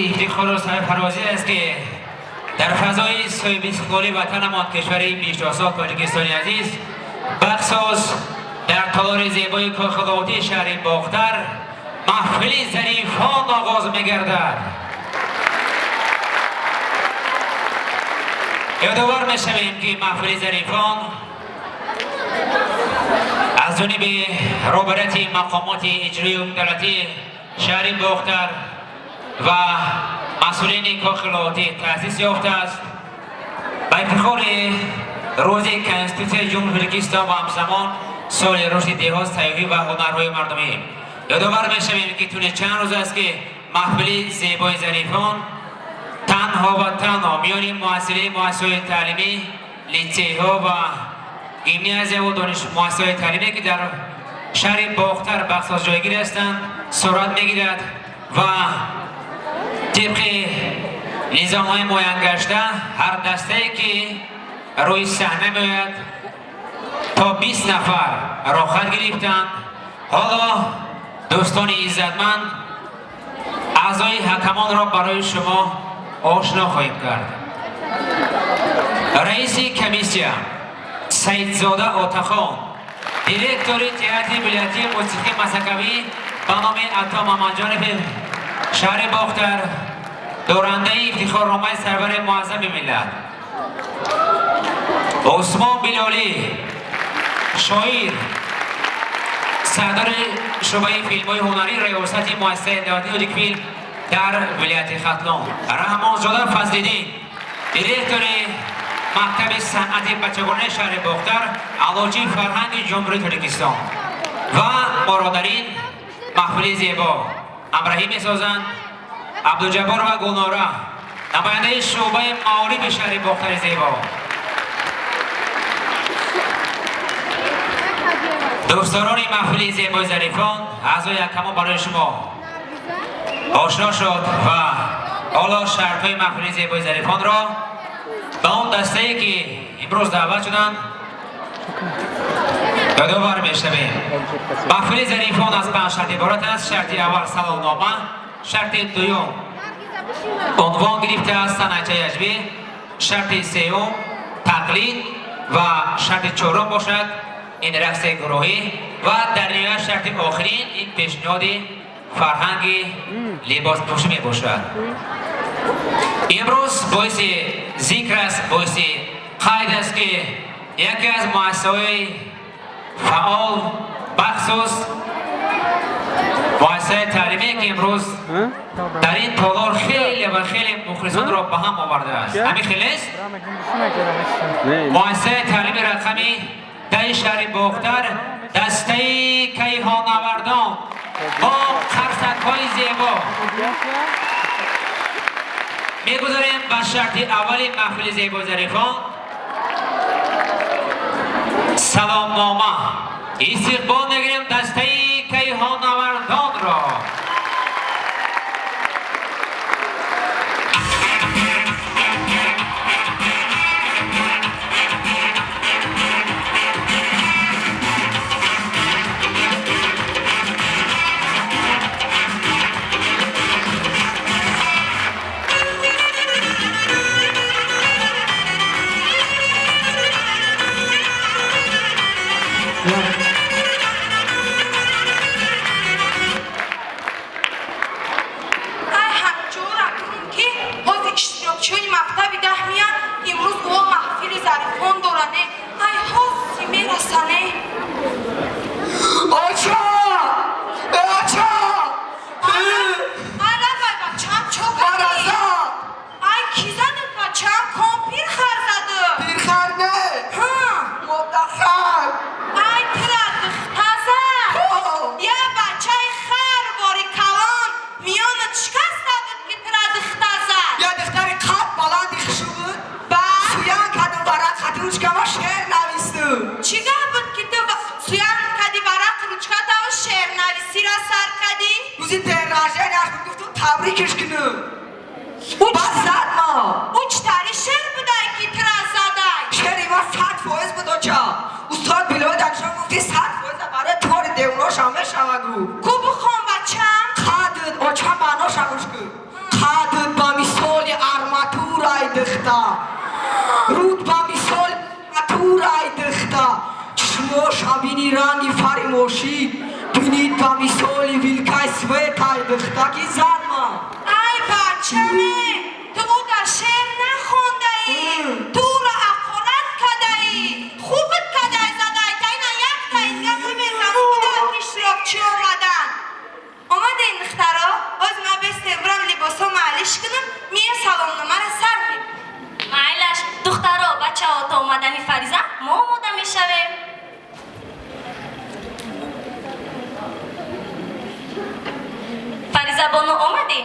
افتخار و سرفرازی است که در فضای صاحب استقلالی وطنمان کشور بیشتاسا تاجیکستانی عزیز بخصوص در تالار زیبای کاخ شهر باختر محفل ظریفان آغاز می‌گردد. یادآور می‌شویم که محفل ظریفان از جانب رهبرت مقامات اجرایی و دولتی شهر باختر و مسئولین کاخ تأسیس یافته است. با افتخار روز کنستیتوسیون جمهوری اسلامی و همزمان سال رشد دهات سیاحی و هنرهای مردمی یادآور می‌شویم که طول چند روز است که محفل زیبای ظریفان تنها و تنها میان مؤسسات تعلیمی لیسه‌ها و گیمنازیا و دانش مؤسسات تعلیمی که در شهر باختر بخصوص جایگیر هستند صورت می‌گیرد و طبق نظام‌های معین گشته هر دسته‌ای که روی صحنه می‌آید تا 20 نفر راحت گرفتند. حالا دوستان عزتمند اعضای حکمان را برای شما آشنا خواهیم کرد. رئیس کمیسیه سیدزاده آتاخان، دیرکتور تئاتر ولایتی موسیقی مسکوی به نام عطا محمدجانов شهر باختر، دارنده افتخارنامه سرور معظم ملت، عثمان بلالی شاعر، صدر شعبه فیلم‌های هنری ریاست مؤسسه دولتی تاجیک فیلم در ولایت ختلان، رحمانزاده فضل‌دین دیرکتور مکتب صنعت بچگانه شهر باختر، علاجی فرهنگ جمهوری تاجیکستان و برادرین محفل زیبا امرهی می‌سازند. عبدالجبار و گلناره نماینده شعبه معارف شهر باختر زیبا. دوستداران محفل زیبای ظریفان، اعضای حکمان برای شما آشنا شد و حالا شرط‌های محفل زیبای ظریفان را به اون دسته‌ای که امروز دعوت شدند یادآور می‌شویم. محفل ظریفان از 5 شرط عبارت است. شرط اول سلامنامه، شرط دوم عنوان گرفته است صنعت عجبی، شرط سوم تقلید و شرط چهارم باشد این رقص گروهی و در نهایت شرط آخرین این پیشنهاد فرهنگ لباس پوشی می باشد. امروز باعث ذکر است، باعث قید است که یکی از مؤسسه‌های فعال بخصوص مؤسسه تعلیمی که امروز در این تالار خیلی و خیلی مخلصان را به هم آورده است. همین خیلی است مؤسسه تعلیمی رقمی در شهر باختر دسته کیهان‌آوردان با قرصک‌های زیبا می‌گذاریم به شرط اولی محفل زیبای ظریفان سلامنامه. استقبال می‌گیریم دسته کیهان‌آوردان را. تبریکش کنم بس زد ما اوچ تاری شعر بودای که تراز زدای شعری ما 100% بود آجا استاد بلوی دکشان گفتی 100% برای تار دیونا شامل شما گو کو بخون بچم خادد آجا معناش هموش کن خادد افغانی رنگی فرموشی بینید با مثالی ویلکای سویتای بختکی زرما. ای بچه‌مه تو در شعر نخونده ای تو را اقالت کده ای خوبت کده ای زده ای تا اینا یک تا اینگه بمیزن خدا کشتراک چی آمدن آمده این دخترها از ما بسته برم لباسا معلیش کنم میه سلام نمر سر بیم معلش دخترها بچه ها تا اومدنی فریزه ما آماده میشویم فریزه بانو آمدی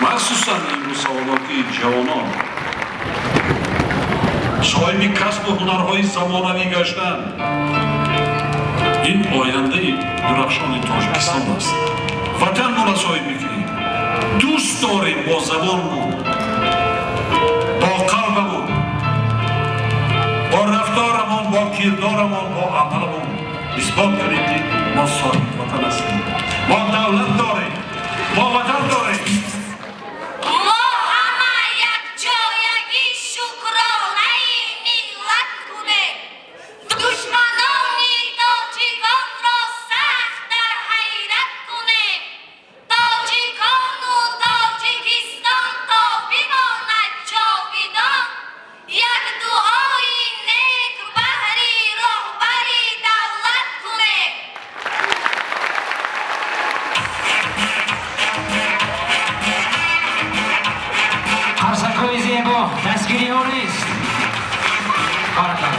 مخصوصا امروز سوالات جوانان صاحب کسب و هنرهای زمانوی گشتن این آینده درخشان تاجیکستان است. وطن ما را صاحب میکنیم، دوست داریم با زبانمون، با قلبمون، با رفتارمون، با کردارمون، با عملمون اثبات کنیم که ما صاحب وطن هستیم. ما دولت داریم، ما وطن داریم. دستگیری ها نیست. بارکالله.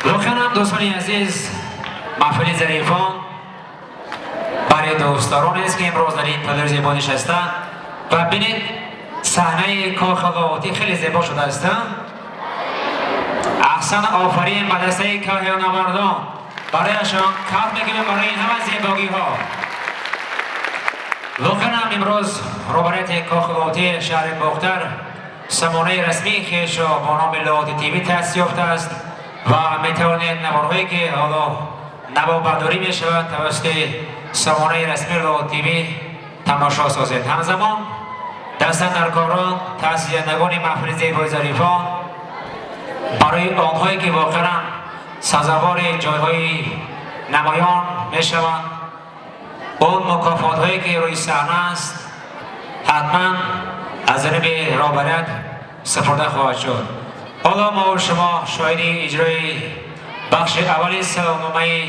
لکنم دوستانی عزیز، محفل ظریفان برای دوستداران است که امروز در این پدر زیبا نشستند و ببینید صحنه کاخ لاواتی خیلی زیبا شده است. احسن آفرین مدرسه کاهیانوردان برایشان کار میکنیم برای این همه زیبایی ها. واقعا امروز روبرت کاخلاتی شهر بختر سامانه رسمی خیش را با نام لوات تیوی تأسیس یافته است و میتوانید نوارهایی که حالا نوابرداری می شود توسط سامانه رسمی لوات تیوی تماشا سازید. همزمان دستاندرکاران تأسیس‌دهندگان محفل زیبایی ظریفان برای آنهایی که واقعا سزاوار جایهای نمایان می شوند اون مکافات هایی که روی صحنه است حتما از جانب رهبریت سپرده خواهد شد. حالا ما و شما شاهد اجرای بخش اولی سالنامه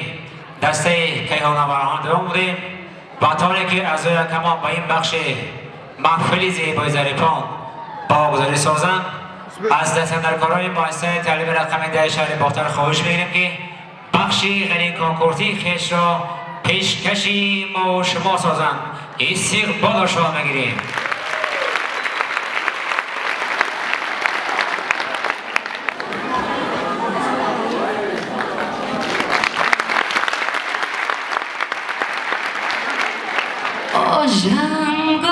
دسته کیهانوردان بودیم و طوری که از کمان به این بخش محفل زیبایی ظریفان برگزاری سازند از دستاندرکاران مؤسسه تعلیم رقمی 10 شهر بختر خواهش می‌کنیم که بخشی غیر کنکورتی خیش را پیشکشی ما و شما سازند. استقبال شما می‌گیریم.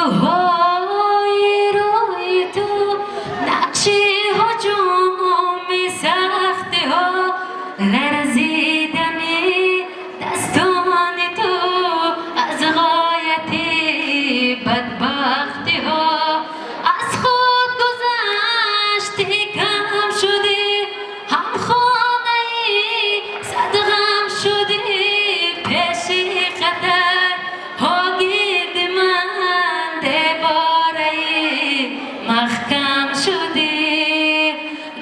آژانگ‌های روی تو نقشی هجوم سختی ها لرزیدنی دستان تو از غایتی بدبختی ها از خود گذشتی کم شدی هم خانه ای صد غم شدی پیشی خطر ها گرد من دوباره محکم شدی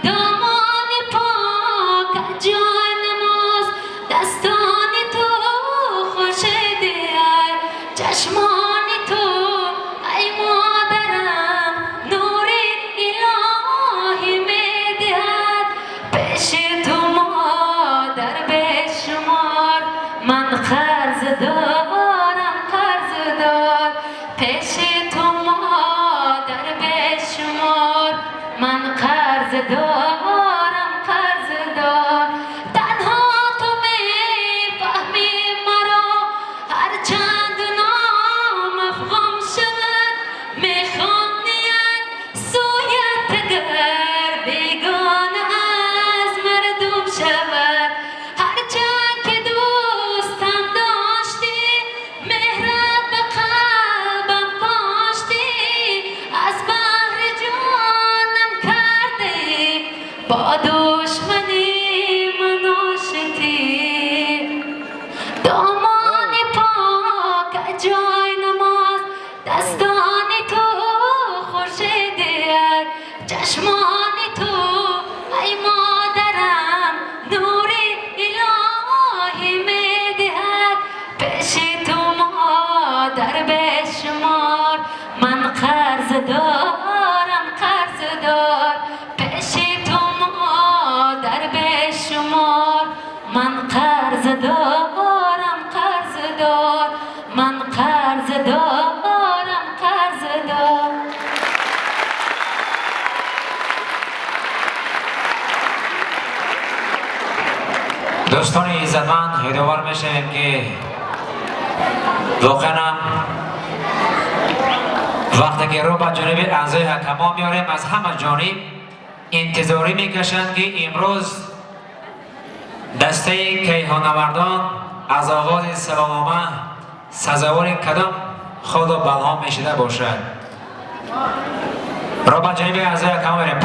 دامان پاک جای نماز دستان تو خوشیدی ای چشمان تو ای مادرم نور الهی میدهد پیش تو مادر بشمار من قرض دارم قرض دار پیش تو مادر بشمار من قرض دارم قرض دار تنها تو میفهمی مرا هرچند نامفهوم شود میخوام نیت سویت اگر بیگانه از مردم شود هرچند که دوستم داشتی مهرت به قلبم کاشتی از بحر جانم کردی با دشمنی من آشتی دامان پاک جای نماز دستان تو خورشیدی ای چشمان تو ای مادرم نوری الهی میدهد پیش تو مادر بشمار من قرض دارم قرض دار پیش تو مادر بشمار من قرض دارم قرض دار من قرض دارم قرض دار دوستان عزتمند یادآور میشویم که واقعا وقتی که رو به جانب اعضای حکما میاریم از همه جانب انتظاری میکشند که امروز دسته کیهانوردان از آغاز سالنامه سزاوار کدام خود و بلها میشده باشد. رو به جانب اعضای حکما میاریم.